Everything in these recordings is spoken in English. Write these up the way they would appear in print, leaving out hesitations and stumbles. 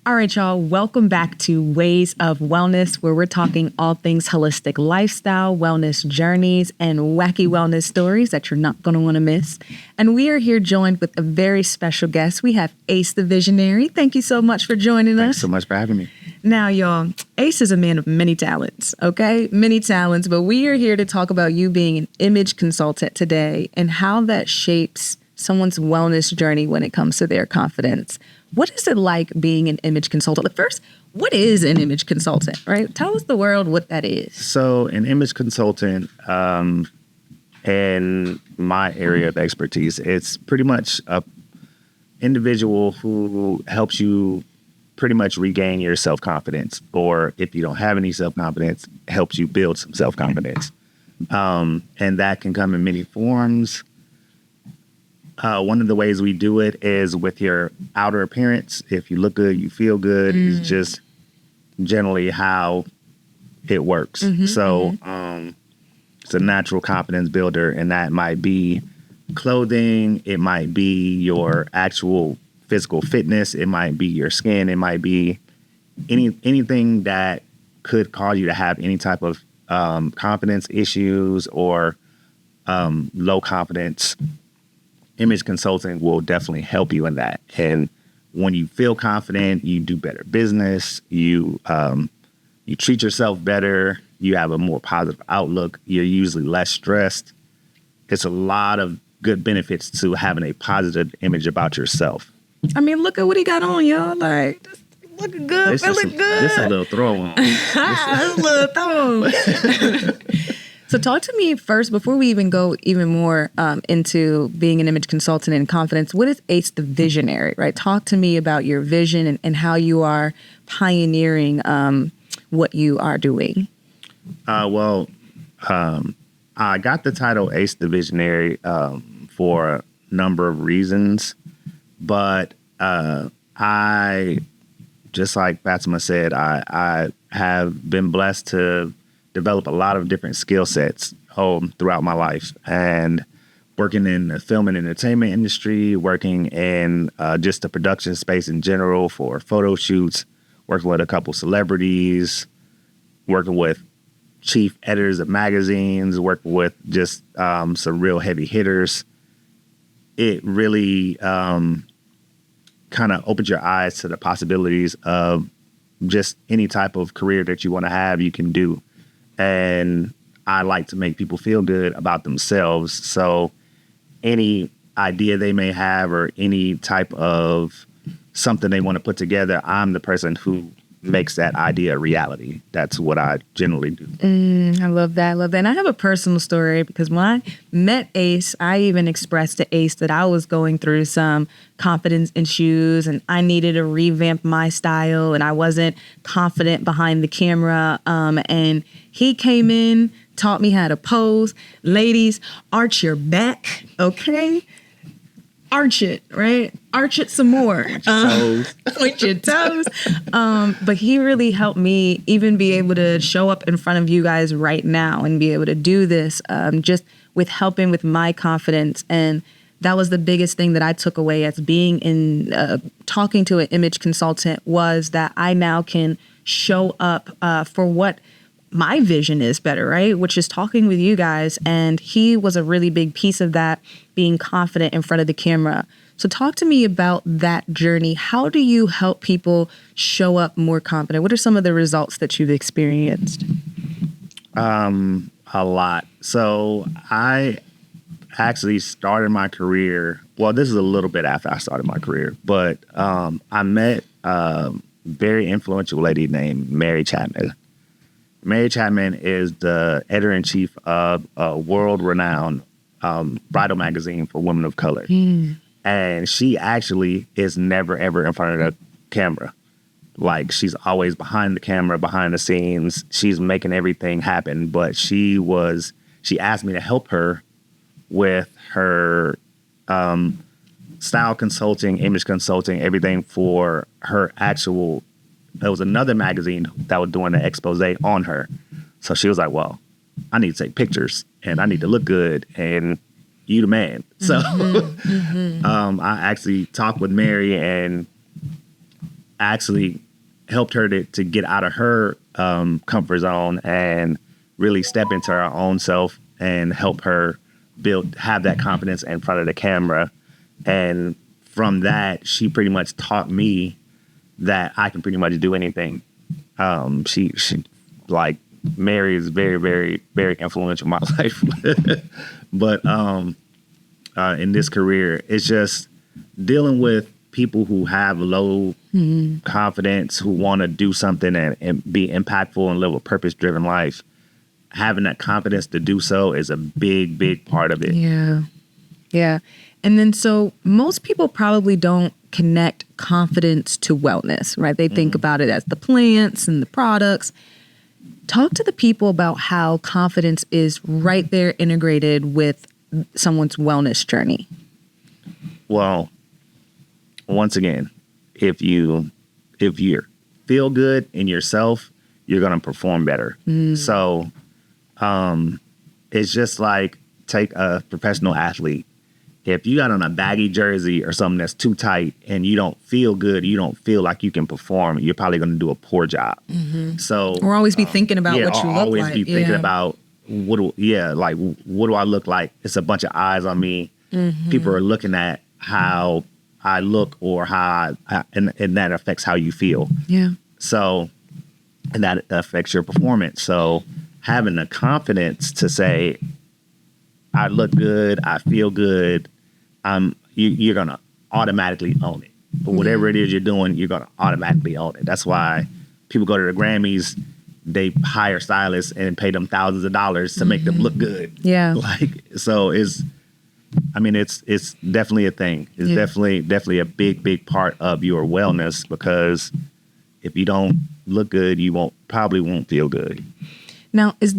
All right, y'all, welcome back to Ways of Wellness, where we're talking all things holistic lifestyle, wellness journeys, and wacky wellness stories that you're not going to want to miss. And we are here joined with a very special guest. We have Ace the Visionary. Thank you so much for joining us. Thanks so much for having me. Now, y'all, Ace is a man of many talents, okay? Many talents, but we are here to talk about you being an image consultant today and how that shapes someone's wellness journey when it comes to their confidence. What is it like being an image consultant? First, what is an image consultant, right? Tell us the world what that is. So an image consultant, in my area of expertise, it's pretty much a individual who helps you pretty much regain your self-confidence, or if you don't have any self-confidence, helps you build some self-confidence. And that can come in many forms. One of the ways we do it is with your outer appearance. If you look good, you feel good. It's just generally how it works. It's a natural confidence builder, and that might be clothing. It might be your actual physical fitness. It might be your skin. It might be anything that could cause you to have any type of confidence issues or low confidence. Image consulting will definitely help you in that. And when you feel confident, you do better business, you treat yourself better, you have a more positive outlook, you're usually less stressed. It's a lot of good benefits to having a positive image about yourself. I mean, look at what he got on, y'all. Like, looking good, feeling good. This a little throw on. A little throw. So talk to me first, before we even go even more into being an image consultant and confidence. What is Ace the Visionary, right? Talk to me about your vision and how you are pioneering what you are doing. I got the title Ace the Visionary for a number of reasons, but I, just like Fatima said, I have been blessed to develop a lot of different skill sets throughout my life, and working in the film and entertainment industry, working in just the production space in general for photo shoots, working with a couple celebrities, working with chief editors of magazines, working with just some real heavy hitters. It really kind of opens your eyes to the possibilities of just any type of career that you want to have, you can do. And I like to make people feel good about themselves. So any idea they may have or any type of something they want to put together, I'm the person who makes that idea a reality. That's what I generally do. I love that. And I have a personal story, because when I met Ace, I even expressed to Ace that I was going through some confidence issues and I needed to revamp my style and I wasn't confident behind the camera. And he came in, taught me how to pose. Ladies, arch your back, okay? Arch it, right? Arch it some more. Point your toes. But he really helped me even be able to show up in front of you guys right now and be able to do this just with helping with my confidence. And that was the biggest thing that I took away as being in talking to an image consultant, was that I now can show up for what my vision is better, right? Which is talking with you guys. And he was a really big piece of that, being confident in front of the camera. So talk to me about that journey. How do you help people show up more confident? What are some of the results that you've experienced? A lot. So I actually started my career. Well, this is a little bit after I started my career, but I met a very influential lady named Mary Chapman. Mary Chapman is the editor-in-chief of a world-renowned bridal magazine for women of color. And she actually is never, ever in front of the camera. Like, she's always behind the camera, behind the scenes. She's making everything happen. But she asked me to help her with her style consulting, image consulting, everything for her actual. There was another magazine that was doing an expose on her. So she was like, well, I need to take pictures and I need to look good and you the man. So I actually talked with Mary and actually helped her to get out of her comfort zone and really step into her own self and help her have that confidence in front of the camera. And from that, she pretty much taught me that I can pretty much do anything. She like, Mary is very, very, very influential in my life. But in this career, it's just dealing with people who have low confidence, who want to do something and be impactful and live a purpose-driven life. Having that confidence to do so is a big, big part of it. Yeah. Yeah. And then so most people probably don't connect confidence to wellness, right? They think about it as the plants and the products. Talk to the people about how confidence is right there integrated with someone's wellness journey. Well, once again, if you feel good in yourself, you're going to perform better. So it's just like, take a professional athlete. If you got on a baggy jersey or something that's too tight and you don't feel good, you don't feel like you can perform, you're probably going to do a poor job. So Or always be thinking about what you look like. Always be thinking about what do I look like? It's a bunch of eyes on me. People are looking at how I look or how and that affects how you feel. Yeah. So, and that affects your performance. So having the confidence to say, I look good, I feel good, you're going to automatically own it. But whatever it is you're doing, you're going to automatically own it. That's why people go to the Grammys, they hire stylists and pay them thousands of dollars to make them look good. Yeah. So it's definitely a thing. It's definitely a big, big part of your wellness, because if you don't look good, you probably won't feel good. Now, is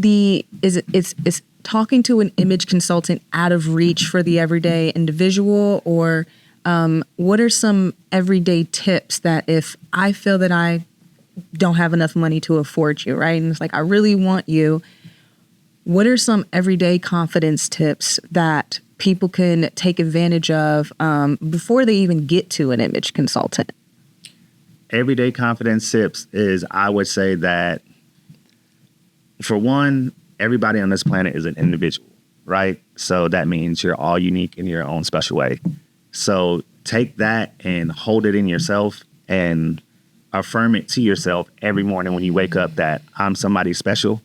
talking to an image consultant out of reach for the everyday individual, or what are some everyday tips that if I feel that I don't have enough money to afford you, right? And it's like, I really want you. What are some everyday confidence tips that people can take advantage of before they even get to an image consultant? Everyday confidence tips is, I would say that, for one, everybody on this planet is an individual, right? So that means you're all unique in your own special way. So take that and hold it in yourself and affirm it to yourself every morning when you wake up, that I'm somebody special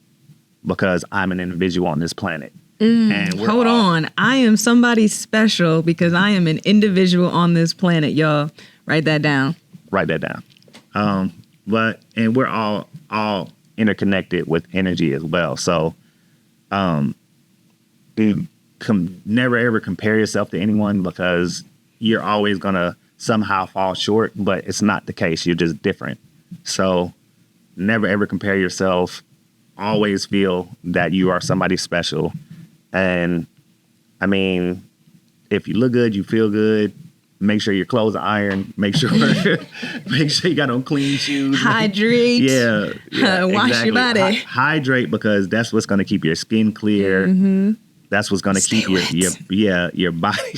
because I'm an individual on this planet. And Hold on. I am somebody special because I am an individual on this planet, y'all. Write that down. Write that down. And we're all interconnected with energy as well. So never ever compare yourself to anyone, because you're always going to somehow fall short, but it's not the case. You're just different. So never ever compare yourself. Always feel that you are somebody special. And I mean, if you look good, you feel good. Make sure your clothes are ironed. Make sure you got on clean shoes. Hydrate. Yeah. Wash exactly. your body. Hydrate, because that's what's going to keep your skin clear. That's what's going to keep your body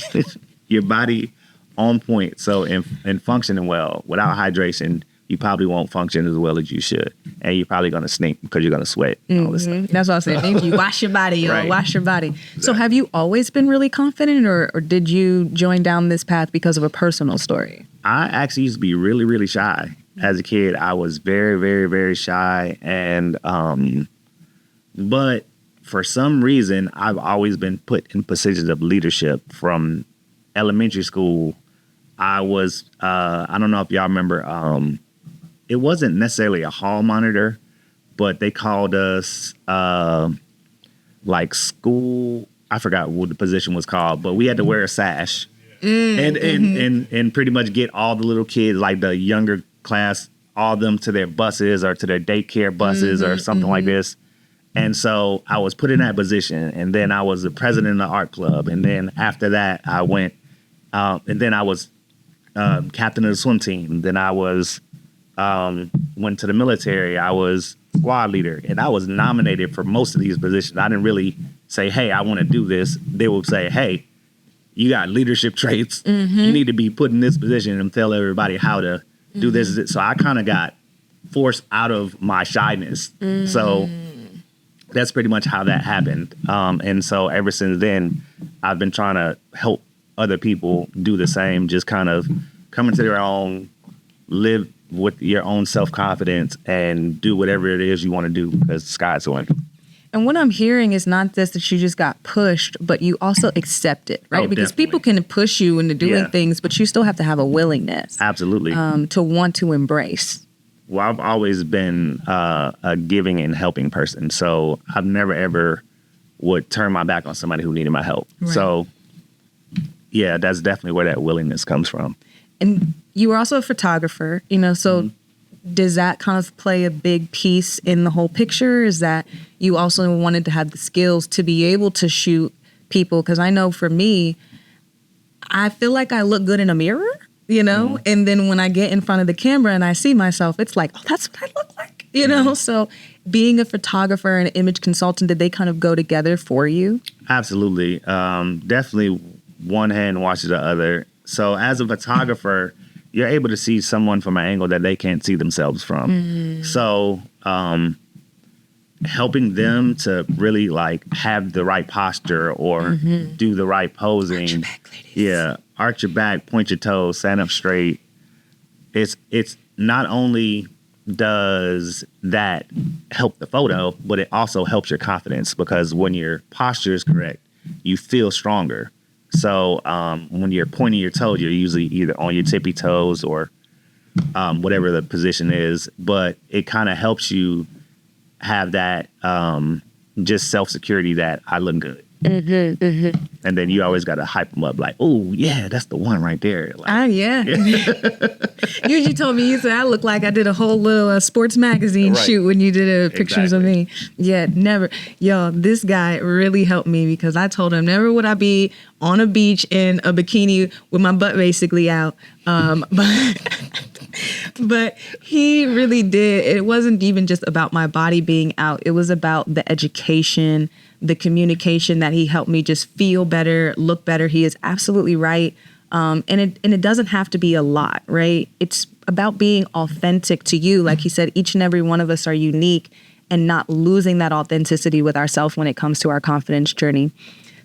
your body on point. So and functioning well. Without hydration, you probably won't function as well as you should, and you're probably going to stink because you're going to sweat. All this stuff. That's what I said. Thank you. Wash your body, y'all. Right. Wash your body. Exactly. So have you always been really confident, or did you join down this path because of a personal story? I actually used to be really, really shy. As a kid, I was very, very, very shy. And, but for some reason, I've always been put in positions of leadership from elementary school. I was, I don't know if y'all remember, it wasn't necessarily a hall monitor, but they called us like school. I forgot what the position was called, but we had to wear a sash and pretty much get all the little kids, like the younger class, all of them to their buses or to their daycare buses or something like this. And so I was put in that position, and then I was the president of the art club. And then after that, I went, and then I was captain of the swim team. Then I was went to the military. I was squad leader, and I was nominated for most of these positions. I didn't really say, hey, I want to do this. They would say, hey, you got leadership traits. You need to be put in this position, and tell everybody how to do this. So I kind of got forced out of my shyness. So that's pretty much how that happened. And so ever since then, I've been trying to help other people do the same, just kind of come into their own, live with your own self-confidence and do whatever it is you want to do because the sky's the limit. And what I'm hearing is not just that you just got pushed, but you also accept it, right? Because definitely. people can push you into doing things, but you still have to have a willingness. Absolutely. To want to embrace. Well, I've always been a giving and helping person. So I've never, ever would turn my back on somebody who needed my help. Right. So, yeah, that's definitely where that willingness comes from. And you were also a photographer, so does that kind of play a big piece in the whole picture? Is that you also wanted to have the skills to be able to shoot people? Because I know for me, I feel like I look good in a mirror, and then when I get in front of the camera and I see myself, it's like, oh, that's what I look like, So being a photographer and an image consultant, did they kind of go together for you? Absolutely. Definitely one hand washes the other. So as a photographer, you're able to see someone from an angle that they can't see themselves from. So helping them to really like have the right posture or do the right posing. Arch your back, ladies. Yeah. Arch your back, point your toes, stand up straight. It's not only does that help the photo, but it also helps your confidence because when your posture is correct, you feel stronger. So when you're pointing your toes, you're usually either on your tippy toes or whatever the position is. But it kind of helps you have that just self-security that I look good. And then you always got to hype them up like, oh, yeah, that's the one right there. Like, yeah. You told me, you said I look like I did a whole little sports magazine shoot when you did pictures of me. Yeah, never. Yo, this guy really helped me because I told him never would I be on a beach in a bikini with my butt basically out. But he really did. It wasn't even just about my body being out. It was about the education, the communication that he helped me just feel better, look better. He is absolutely right. And it doesn't have to be a lot, right? It's about being authentic to you. Like he said, each and every one of us are unique and not losing that authenticity with ourselves when it comes to our confidence journey.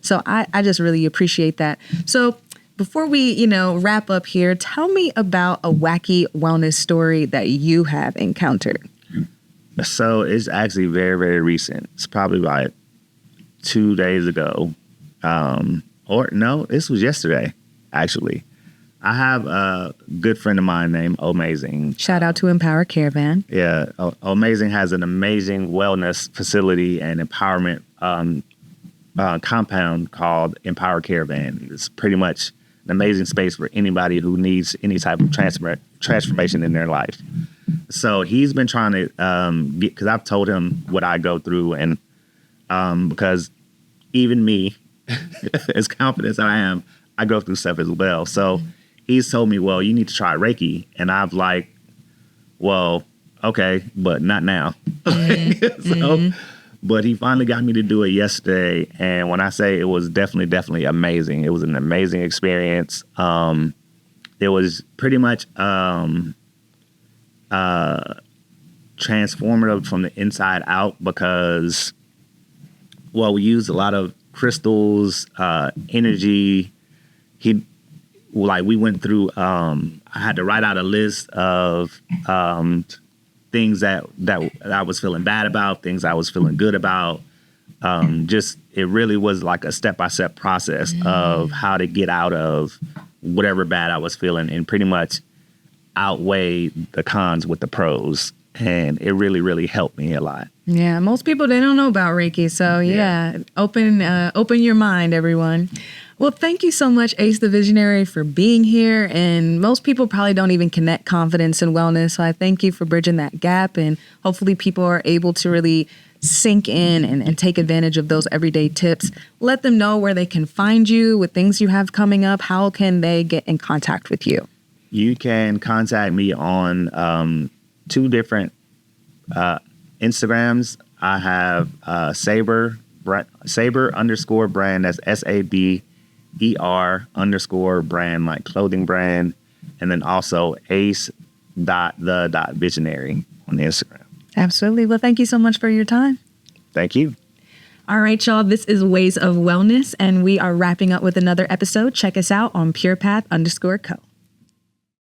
So I just really appreciate that. So before we, wrap up here, tell me about a wacky wellness story that you have encountered. So it's actually very, very recent. It's probably like 2 days ago. Or no, this was yesterday, actually. I have a good friend of mine named Amazing. Shout out to Empower Caravan. Yeah, Amazing has an amazing wellness facility and empowerment compound called Empower Caravan. It's pretty much an amazing space for anybody who needs any type of transformation in their life. So he's been trying to get, because I've told him what I go through, and because even me, as confident as I am, I go through stuff as well. So he's told me, well, you need to try Reiki. And I've like, well, okay, but not now. But he finally got me to do it yesterday. And when I say it was definitely amazing, it was an amazing experience. It was pretty much transformative from the inside out because, well, we used a lot of crystals, energy. We went through, I had to write out a list of things that I was feeling bad about, things I was feeling good about. It really was like a step-by-step process of how to get out of whatever bad I was feeling and pretty much outweigh the cons with the pros. And it really, really helped me a lot. Yeah, most people, they don't know about Reiki. So yeah, open your mind, everyone. Well, thank you so much, Ace the Visionary, for being here. And most people probably don't even connect confidence and wellness. So I thank you for bridging that gap. And hopefully people are able to really sink in and take advantage of those everyday tips. Let them know where they can find you with things you have coming up. How can they get in contact with you? You can contact me on 2 different Instagrams. I have Saber _ brand. That's SABER _ brand, like clothing brand. And then also Ace ace.the.visionary on Instagram. Absolutely. Well, thank you so much for your time. Thank you. All right, y'all. This is Ways of Wellness, and we are wrapping up with another episode. Check us out on PurePath_Co.